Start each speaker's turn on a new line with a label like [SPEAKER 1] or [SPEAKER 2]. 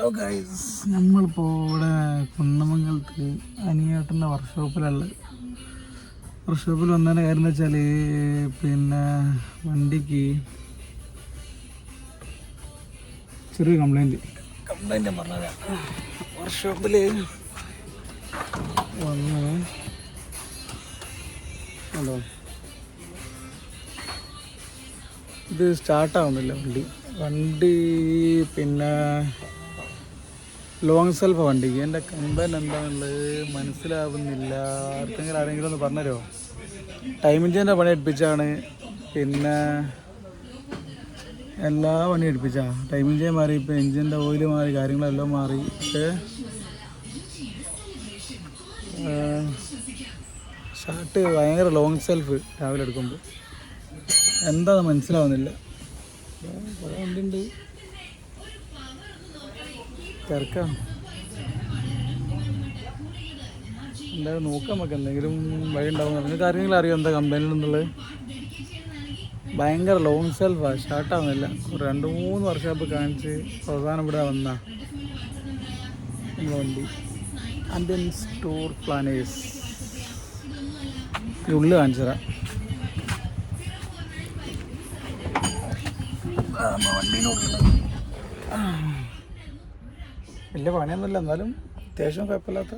[SPEAKER 1] Hello guys, നമ്മളിപ്പോൾ ഇവിടെ കുന്നമംഗലത്ത് അനിയേട്ടൻ്റെ വർക്ക്ഷോപ്പിലുള്ളത്. വർക്ക്ഷോപ്പിൽ വന്നതിൻ്റെ കാര്യം എന്ന് വെച്ചാൽ പിന്നെ വണ്ടിക്ക് ചെറിയ കംപ്ലൈൻറ്റ് പറഞ്ഞത് വർക്ക്ഷോപ്പിൽ വന്ന് ഹലോ ഇത് സ്റ്റാർട്ടാവുന്നില്ല വണ്ടി പിന്നെ ലോങ് സെൽഫ് വണ്ടിക്ക്. എൻ്റെ കംപ്ലൈൻറ്റ് എന്താണെന്നുള്ളത് മനസ്സിലാവുന്നില്ല. ആരെങ്കിലും ഒന്ന് പറഞ്ഞുതരുമോ? ടൈം ഇഞ്ചിൻ്റെ പണി എടുപ്പിച്ചാണ്, പിന്നെ എല്ലാ പണി എടുപ്പിച്ചാണ്. ടൈം ഇഞ്ചിൻ മാറി, ഇപ്പം എഞ്ചിൻ്റെ ഓയിൽ മാറി, കാര്യങ്ങളെല്ലാം മാറി. പക്ഷേ ഷാർട്ട് ഭയങ്കര ലോങ് സെൽഫ് രാവിലെ എടുക്കുമ്പോൾ എന്താണെന്ന് മനസ്സിലാവുന്നില്ല. കുറേ വണ്ടിയുണ്ട്, തിരക്കാണ്. എന്തായാലും നോക്കാം, നമുക്ക് എന്തെങ്കിലും വഴി ഉണ്ടാവും. നിങ്ങൾക്ക് ആരെങ്കിലും അറിയാം എന്താ കംപ്ലൈൻറ്റ് എന്നുള്ളത്? ഭയങ്കര ലോങ് സെൽഫാണ്, സ്റ്റാർട്ടാവുന്നില്ല. 2-3 വർഷമായിട്ട് കാണിച്ച് അവസാനം ഇവിടെ വന്ന വണ്ടി ആംബിയൻസ് ടൂർ പ്ലാനേഴ്സ് ഉള്ളിൽ കാണിച്ചു തരാം. വണ്ടീനുള്ളിൽ വലിയ പണിയൊന്നുമില്ല, എന്നാലും അത്യാവശ്യം കുഴപ്പമില്ലാത്ത